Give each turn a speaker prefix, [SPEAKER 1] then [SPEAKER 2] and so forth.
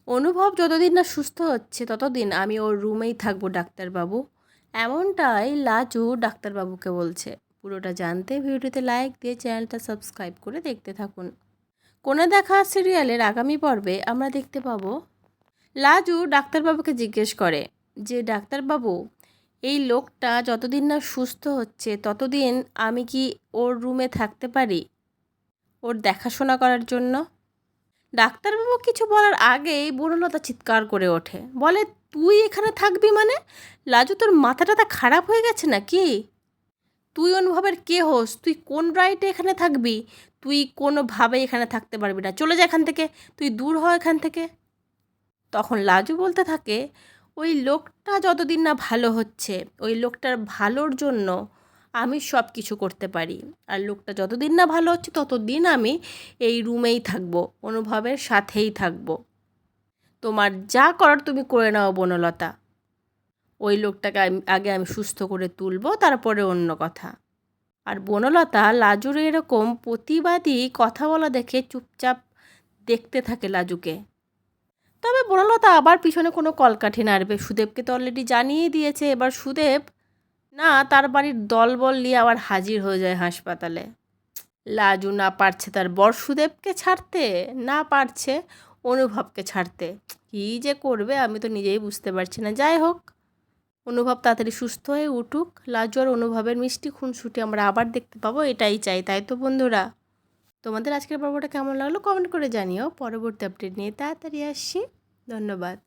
[SPEAKER 1] অনুভব যতদিন না সুস্থ হচ্ছে ততদিন আমি ওর রুমেই থাকবো ডাক্তারবাবু, এমনটাই লাজু ডাক্তারবাবুকে বলছে। পুরোটা জানতে ভিডিওটিতে লাইক দিয়ে চ্যানেলটা সাবস্ক্রাইব করে দেখতে থাকুন। কোণে দেখা সিরিয়ালের আগামী পর্বে আমরা দেখতে পাবো লাজু ডাক্তারবাবুকে জিজ্ঞেস করে যে ডাক্তারবাবু, এই লোকটা যতদিন না সুস্থ হচ্ছে ততদিন আমি কি ওর রুমে থাকতে পারি ওর দেখাশোনা করার জন্য? ডাক্তারবাবু কিছু বলার আগেই বনলতা চিৎকার করে ওঠে, বলে তুই এখানে থাকবি মানে? লাজু, তোর মাথাটা খারাপ হয়ে গেছে নাকি? তুই অনুভবের কে হোস? তুই কোন রাইটে এখানে থাকবি? তুই কোনোভাবে এখানে থাকতে পারবি না, চলে যা এখান থেকে, তুই দূর হ এখান থেকে। তখন লাজু বলতে থাকে, ওই লোকটা যতদিন না ভালো হচ্ছে, ওই লোকটার ভালোর জন্য আমি সব কিছু করতে পারি। আর লোকটা যতদিন না ভালো হচ্ছে ততদিন আমি এই রুমেই থাকবো, অনুভবের সাথেই থাকবো। তোমার যা করার তুমি করে নাও বনলতা। ওই লোকটাকে আগে আমি সুস্থ করে তুলবো, তারপরে অন্য কথা। আর বনলতা লাজুর এরকম প্রতিবাদী কথা বলা দেখে চুপচাপ দেখতে থাকে লাজুকে। তবে বনলতা আবার পিছনে কোনো কলকাঠি নাড়বে। সুদেবকে তো অলরেডি জানিয়ে দিয়েছে, এবার সুদেব না তার বাড়ির দলবল নিয়ে আবার হাজির হয়ে যায় হাসপাতালে। লাজু না পারছে তার বর সুদেবকে ছাড়তে, না পারছে অনুভবকে ছাড়তে। কী যে করবে আমি তো নিজেই বুঝতে পারছি না। যাই হোক, অনুভব তাড়াতাড়ি সুস্থ হয়ে উঠুক, লাজু আর অনুভবের মিষ্টি খুনসুটি আমরা আবার দেখতে পাবো, এটাই চাই, তাই তো বন্ধুরা? তোমাদের আজকের পর্বটা কেমন লাগলো কমেন্ট করে জানিও। পরবর্তী আপডেট নিয়ে তাড়াতাড়ি আসছি। ধন্যবাদ।